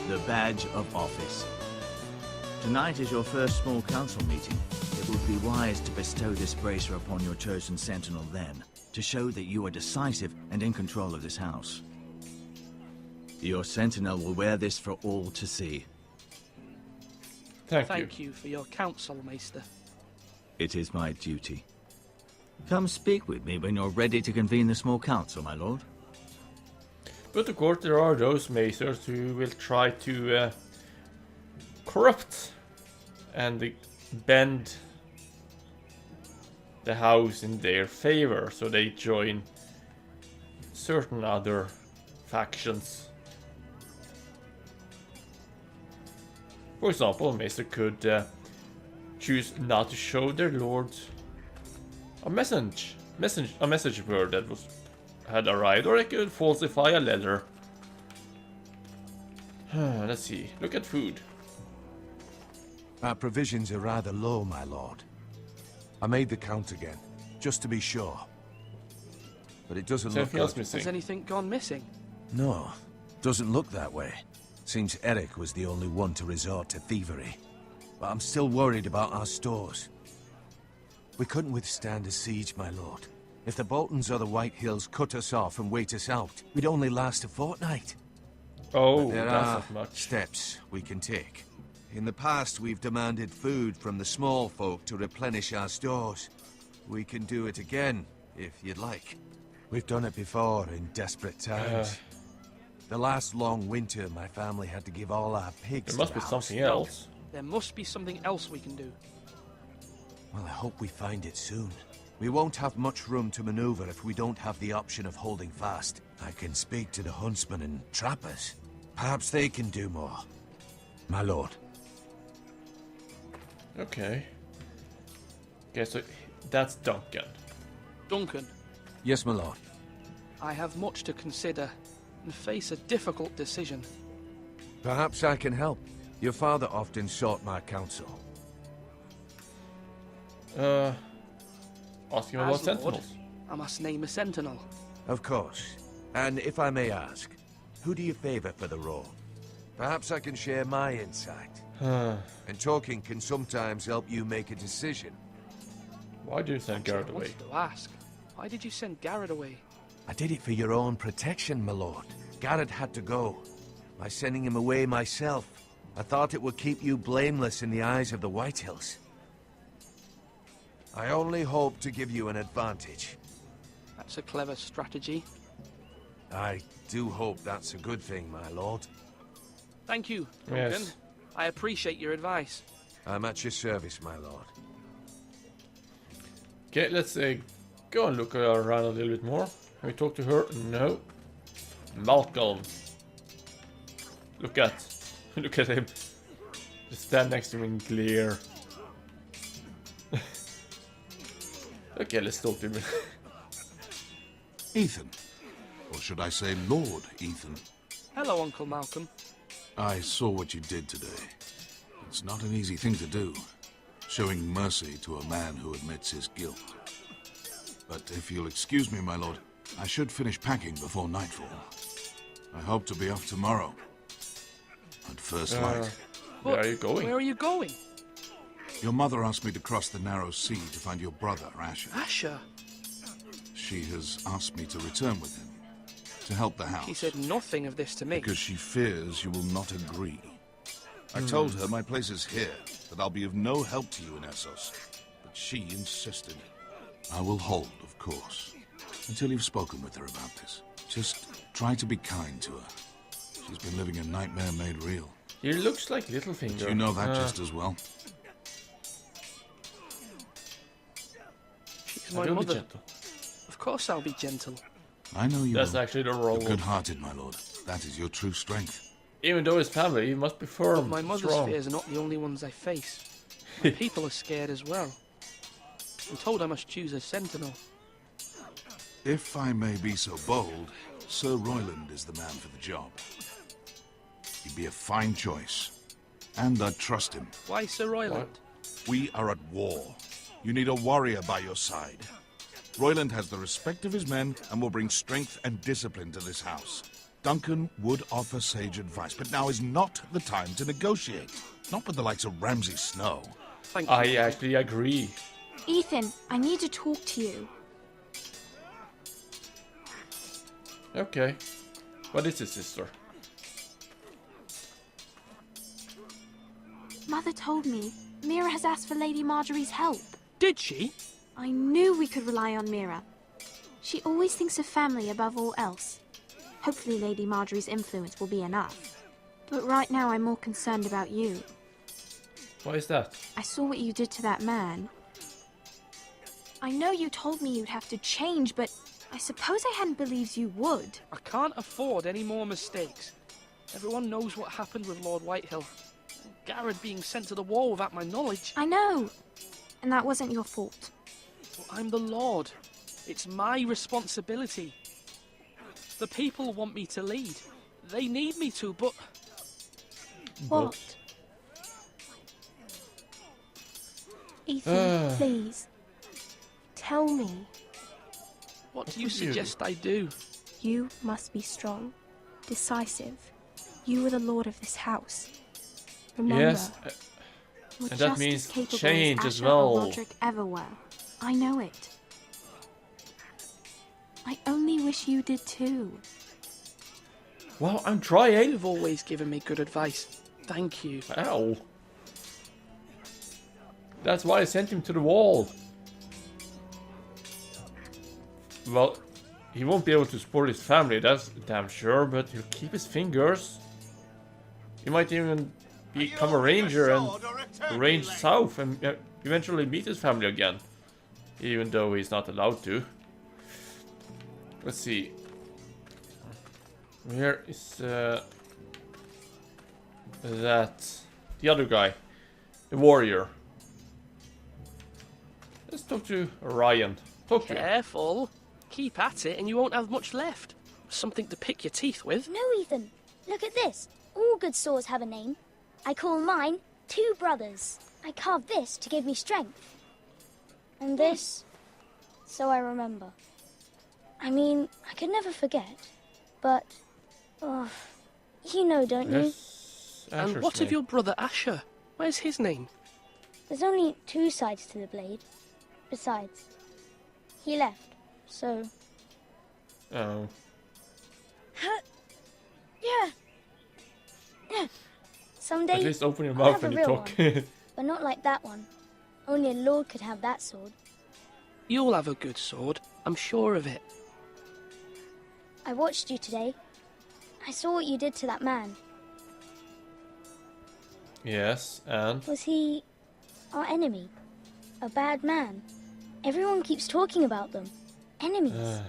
The badge of office. Tonight is your first small council meeting. It would be wise to bestow this bracer upon your chosen Sentinel then, to show that you are decisive and in control of this house. Your Sentinel will wear this for all to see. Thank you for your counsel, Maester. It is my duty. Come speak with me when you're ready to convene the small council, my lord. But of course there are those Maesters who will try to corrupt and bend the house in their favor, so they join certain other factions. For example, a Maester could choose not to show their lord a message word that had arrived, or they could falsify a letter. Let's see. Look at food. Our provisions are rather low, my lord. I made the count again, just to be sure. But it doesn't look good. Has anything gone missing? No, doesn't look that way. Seems Eric was the only one to resort to thievery. But I'm still worried about our stores. We couldn't withstand a siege, my lord. If the Boltons or the White Hills cut us off and wait us out, we'd only last a fortnight. Oh, there that's are not much. steps we can take. In the past, we've demanded food from the small folk to replenish our stores. We can do it again, if you'd like. We've done it before in desperate times. The last long winter, my family had to give all our pigs There must be something else. There must be something else we can do. Well, I hope we find it soon. We won't have much room to maneuver if we don't have the option of holding fast. I can speak to the huntsmen and trappers. Perhaps they can do more. My lord. Okay. Okay, so that's Duncan. Duncan, Yes, my lord. I have much to consider and face a difficult decision. Perhaps I can help. Your father often sought my counsel. Ask him about As Lord, Sentinels. I must name a Sentinel. Of course. And if I may ask, who do you favor for the role? Perhaps I can share my insight. And talking can sometimes help you make a decision. Why do you send Garrett I away? wanted to ask, why did you send Garrett away? I did it for your own protection, my lord. Garrett had to go. By sending him away myself, I thought it would keep you blameless in the eyes of the White Hills. I only hope to give you an advantage. That's a clever strategy. I do hope that's a good thing, my lord. Thank you, Duncan. Yes. I appreciate your advice. I'm at your service, my lord. Okay, let's go and look around a little bit more. Have we talked to her? No. Malcolm. Look at him. Just stand next to him and glare. Okay, let's talk to him. Eathen. Or should I say Lord Eathen? Hello, Uncle Malcolm. I saw what you did today. It's not an easy thing to do, showing mercy to a man who admits his guilt. But if you'll excuse me, my lord, I should finish packing before nightfall. I hope to be off tomorrow. At first light. Where are you going? Where are you going? Your mother asked me to cross the narrow sea to find your brother, Asher. Asher? She has asked me to return with him, to help the house. She said nothing of this to me. Because she fears you will not agree. I told her my place is here, that I'll be of no help to you in Essos. But she insisted. I will hold, of course, until you've spoken with her about this. Just try to be kind to her. She's been living a nightmare made real. He looks like Littlefinger. You know that just as well. She's my Be mother. gentle. Of course I'll be gentle. I know you That's will. actually the role. You're good-hearted, my lord. That is your true strength. Even though his family, he must be firm. My mother's strong. fears are not the only ones I face. My people are scared as well. I'm told I must choose a Sentinel. If I may be so bold, Sir Royland is the man for the job. He'd be a fine choice. And I'd trust him. Why Sir Royland? We are at war. You need a warrior by your side. Royland has the respect of his men and will bring strength and discipline to this house. Duncan would offer sage advice, but now is not the time to negotiate. Not with the likes of Ramsay Snow. Thank you. I actually agree. Eathen, I need to talk to you. Okay. What is it, sister? Mother told me Mira has asked for Lady Marjorie's help. Did she? I knew we could rely on Mira. She always thinks of family above all else. Hopefully Lady Marjorie's influence will be enough. But right now I'm more concerned about you. Why is that? I saw what you did to that man. I know you told me you'd have to change, but I suppose I hadn't believed you would. I can't afford any more mistakes. Everyone knows what happened with Lord Whitehill. Garrett being sent to the wall without my knowledge. I know. And that wasn't your fault. But I'm the Lord. It's my responsibility. The people want me to lead. They need me to, but... What? Eathen, please. Tell me. What do you suggest I do? You must be strong, decisive. You are the lord of this house. Remember, Yes. you're and that just means as capable change as as Asher or well. Roderick ever were. I know it. I only wish you did too. Well, I'm trying. You've always given me good advice. Thank you. Ow. That's why I sent him to the wall. Well, he won't be able to support his family, that's damn sure, but he'll keep his fingers. He might even become a ranger and range south and eventually meet his family again. Even though he's not allowed to. Let's see. Where is that? The other guy. The warrior. Let's talk to Ryan. Talk to him. Careful. Keep at it and you won't have much left. Something to pick your teeth with. No, Eathen. Look at this. All good swords have a name. I call mine Two Brothers. I carved this to give me strength. And this, so I remember. I mean, I could never forget. But, oh, you know, don't you? Yes. And Asher's what name. of your brother Asher? Where's his name? There's only two sides to the blade. Besides, he left, so... Oh. Yeah. Someday, At least open your I'll mouth have when a you real talk. one, but not like that one. Only a lord could have that sword. You'll have a good sword. I'm sure of it. I watched you today. I saw what you did to that man. Yes, and? Was he our enemy? A bad man? Everyone keeps talking about them. Enemies.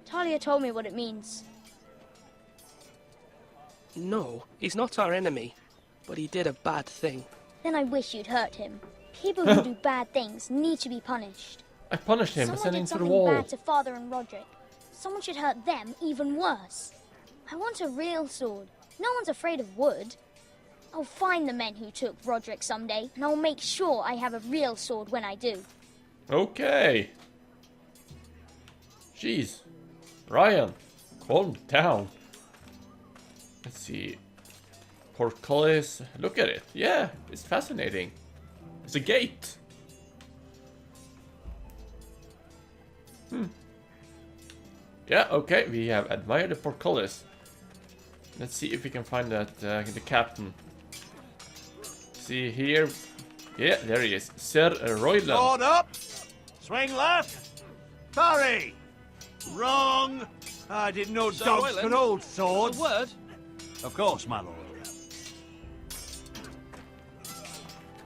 Talia told me what it means. No, he's not our enemy. But he did a bad thing. Then I wish you'd hurt him. People who do bad things need to be punished. I punished him. I Someone sent him did to the something wall. bad to Father and Roderick. Someone should hurt them even worse. I want a real sword. No one's afraid of wood. I'll find the men who took Roderick someday, and I'll make sure I have a real sword when I do. Okay. Jeez. Ryan, calm down. Let's see. Portcullis. Look at it. Yeah, it's fascinating. It's a gate. Yeah, okay. We have admired the portcullis. Let's see if we can find that the captain. See here. Yeah, there he is. Sir Royland. Sword up! Swing left! Parry! Wrong! I didn't know Sir dogs Royland? could hold A swords. word? Of course, my lord.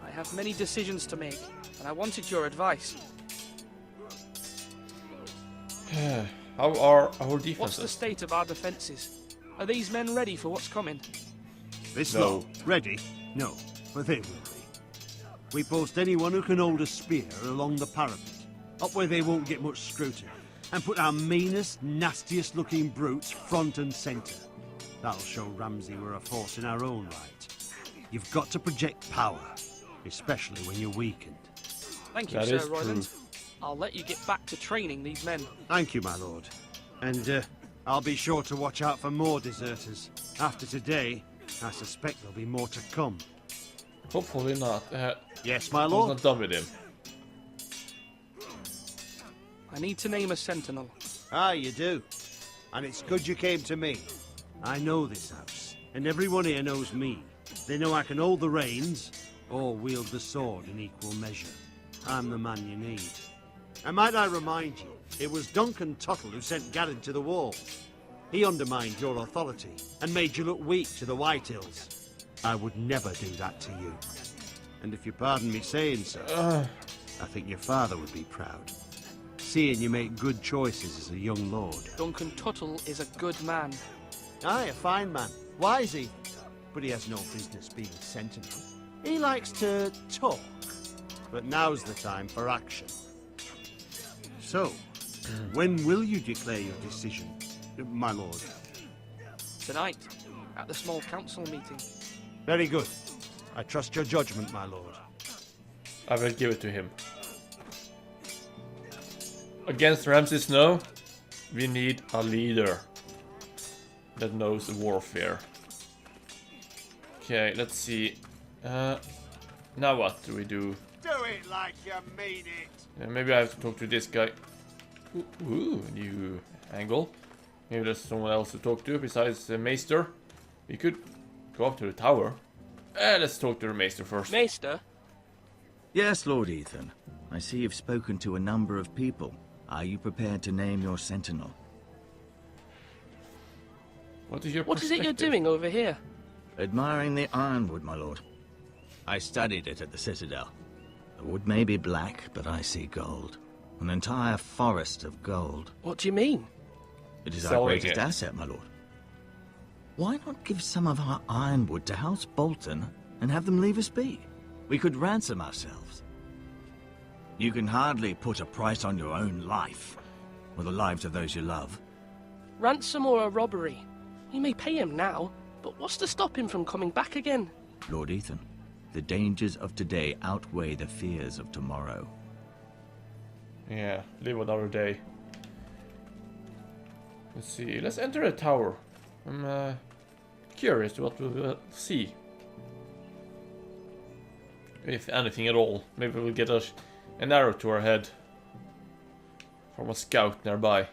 I have many decisions to make, and I wanted your advice. How are our What's the defenses? state of our defences? Are these men ready for what's coming? This No. lot, ready? No, but they will be. We post anyone who can hold a spear along the parapet, up where they won't get much scrutiny, and put our meanest, nastiest looking brutes front and centre. That'll show Ramsay we're a force in our own right. You've got to project power, especially when you're weakened. Thank you, That Sir is Royland. true. I'll let you get back to training these men. Thank you, my lord. And I'll be sure to watch out for more deserters. After today, I suspect there'll be more to come. Hopefully not. Yes, my I'm lord? not done with him. I need to name a sentinel. Ah, you do. And it's good you came to me. I know this house, and everyone here knows me. They know I can hold the reins, or wield the sword in equal measure. I'm the man you need. And might I remind you, it was Duncan Tuttle who sent Garrett to the wall. He undermined your authority, and made you look weak to the Whitehills. I would never do that to you. And if you pardon me saying so, I think your father would be proud. Seeing you make good choices as a young lord. Duncan Tuttle is a good man. Aye, a fine man. Wise even. But he has no business being a sentinel. He likes to talk. But now's the time for action. So, when will you declare your decision, my lord? Tonight, at the small council meeting. Very good. I trust your judgment, my lord. I will give it to him. Against Ramsay Snow, we need a leader that knows warfare. Okay, let's see. Now what do we do? Do it like you mean it. Maybe I have to talk to this guy. Ooh, new angle. Maybe there's someone else to talk to besides the Maester. We could go up to the tower. Let's talk to the Maester first. Maester? Yes, Lord Eathen. I see you've spoken to a number of people. Are you prepared to name your sentinel? What is your What is it you're perspective? doing over here? Admiring the ironwood, my lord. I studied it at the Citadel. The wood may be black, but I see gold. An entire forest of gold. What do you mean? It is our Selling greatest it. asset, my lord. Why not give some of our ironwood to House Bolton and have them leave us be? We could ransom ourselves. You can hardly put a price on your own life, or the lives of those you love. Ransom or a robbery? We may pay him now, but what's to stop him from coming back again? Lord Eathen, the dangers of today outweigh the fears of tomorrow. Yeah, live another day. Let's see. Let's enter the tower. I'm curious what we'll see. If anything at all. Maybe we'll get an arrow to our head from a scout nearby.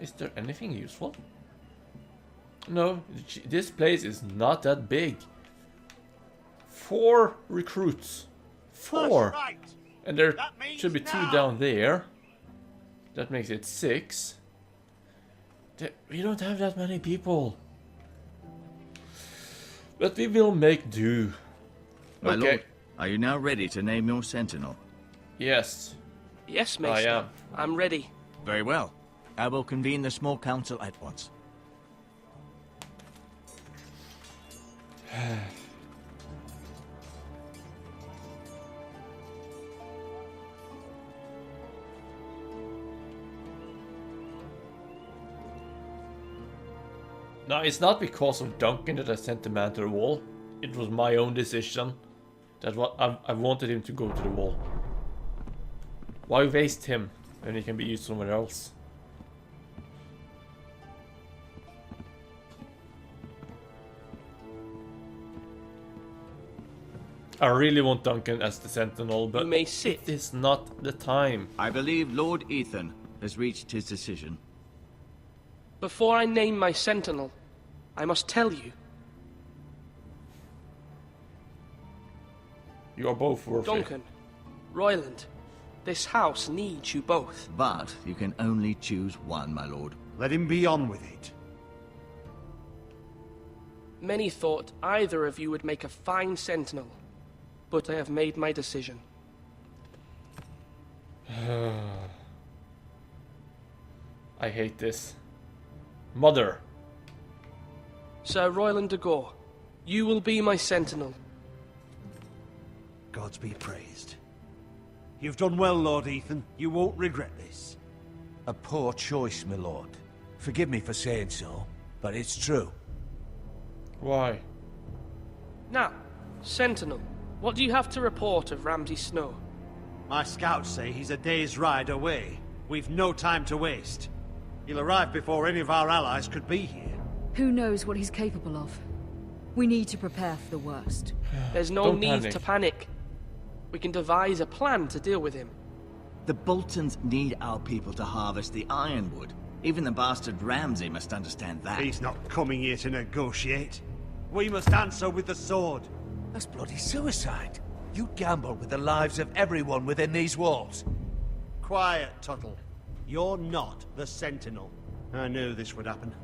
Is there anything useful? No, this place is not that big. 4 recruits. 4! That's right. And there That means should be 2 now. down there. That makes it 6. We don't have that many people. But we will make do. My Okay. lord, are you now ready to name your sentinel? Yes. Yes, Maester. I am. I'm ready. Very well. I will convene the small council at once. No, it's not because of Duncan that I sent the man to the wall. It was my own decision. That what I wanted him to go to the wall. Why waste him when he can be used somewhere else? I really want Duncan as the Sentinel, but You may sit. it is not the time. I believe Lord Eathen has reached his decision. Before I name my sentinel, I must tell you, You are both worthy. Duncan, Royland, this house needs you both. But you can only choose one, my lord. Let him be on with it. Many thought either of you would make a fine sentinel, but I have made my decision. I hate this. Mother. Sir Royland de Gore, you will be my sentinel. Gods be praised. You've done well, Lord Eathen. You won't regret this. A poor choice, my lord. Forgive me for saying so, but it's true. Why? Now, sentinel, what do you have to report of Ramsay Snow? My scouts say he's a day's ride away. We've no time to waste. He'll arrive before any of our allies could be here. Who knows what he's capable of? We need to prepare for the worst. There's no Don't need panic. to panic. We can devise a plan to deal with him. The Boltons need our people to harvest the ironwood. Even the bastard Ramsay must understand that. He's not coming here to negotiate. We must answer with the sword. That's bloody suicide. You'd gamble with the lives of everyone within these walls. Quiet, Tuttle. You're not the Sentinel. I knew this would happen.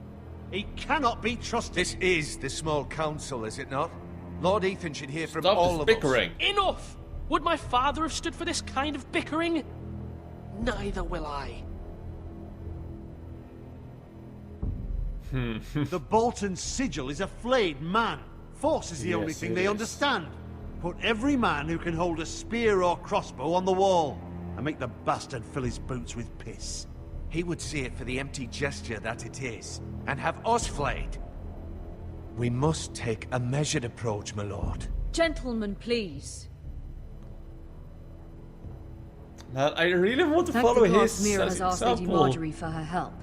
He cannot be trusted. This is the small council, is it not? Lord Eathen should hear from Stop all this of bickering. Enough! Would my father have stood for this kind of bickering? Neither will I. The Bolton sigil is a flayed man. Force is the only Yes, thing it they is. understand. Put every man who can hold a spear or crossbow on the wall, and make the bastard fill his boots with piss. He would see it for the empty gesture that it is, and have us flayed. We must take a measured approach, my lord. Gentlemen, please. Man, I really want to Thank follow the gods his Mira has asked Lady example. Marjorie for her help.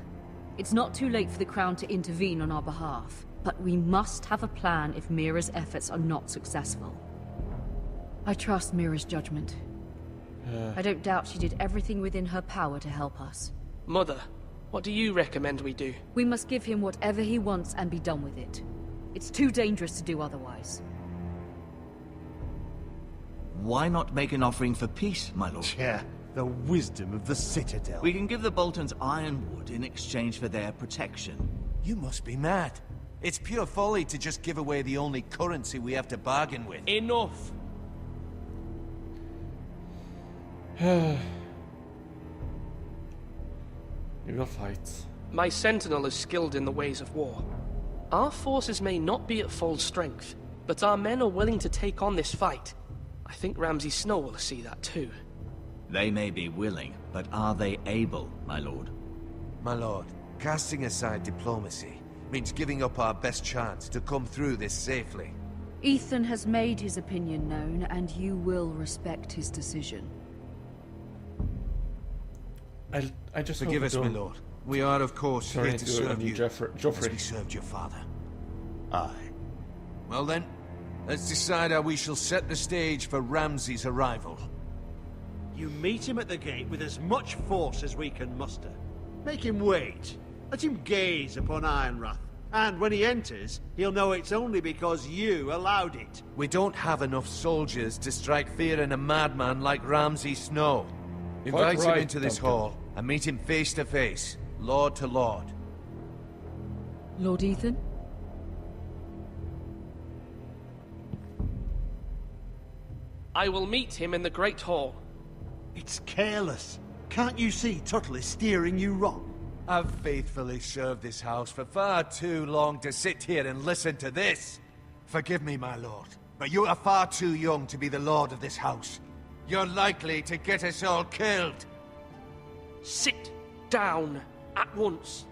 It's not too late for the Crown to intervene on our behalf, but we must have a plan if Mira's efforts are not successful. I trust Mira's judgment. I don't doubt she did everything within her power to help us. Mother, what do you recommend we do? We must give him whatever he wants and be done with it. It's too dangerous to do otherwise. Why not make an offering for peace, my lord? Yeah, the wisdom of the Citadel. We can give the Boltons ironwood in exchange for their protection. You must be mad. It's pure folly to just give away the only currency we have to bargain with. Enough! We will fight. My Sentinel is skilled in the ways of war. Our forces may not be at full strength, but our men are willing to take on this fight. I think Ramsay Snow will see that too. They may be willing, but are they able, my lord? My lord, casting aside diplomacy means giving up our best chance to come through this safely. Eathen has made his opinion known, and you will respect his decision. I just Forgive hope us, we my don't lord. We are, of course, turn here to into a serve new you, Joffrey. as we served your father. Aye. Well then, let's decide how we shall set the stage for Ramsay's arrival. You meet him at the gate with as much force as we can muster. Make him wait. Let him gaze upon Ironrath. And when he enters, he'll know it's only because you allowed it. We don't have enough soldiers to strike fear in a madman like Ramsay Snow. Invite him right, into this Duncan. hall and meet him face to face, lord to lord. Lord Eathen? I will meet him in the Great Hall. It's careless. Can't you see Tuttle is steering you wrong? I've faithfully served this house for far too long to sit here and listen to this. Forgive me, my lord, but you are far too young to be the lord of this house. You're likely to get us all killed. Sit down at once.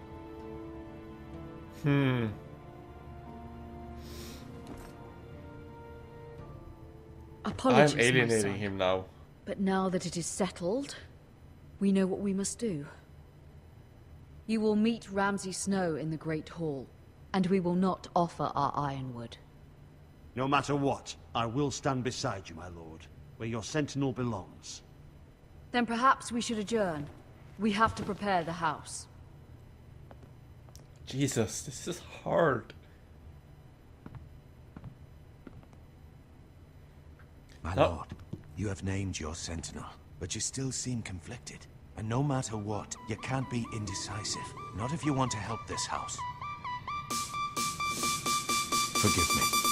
Apologies, I'm my alienating son. him now. But now that it is settled, we know what we must do. You will meet Ramsay Snow in the Great Hall, and we will not offer our ironwood. No matter what, I will stand beside you, my lord, where your sentinel belongs. Then perhaps we should adjourn. We have to prepare the house. Jesus, this is hard. My No. lord, you have named your sentinel, but you still seem conflicted. And no matter what, you can't be indecisive. Not if you want to help this house. Forgive me.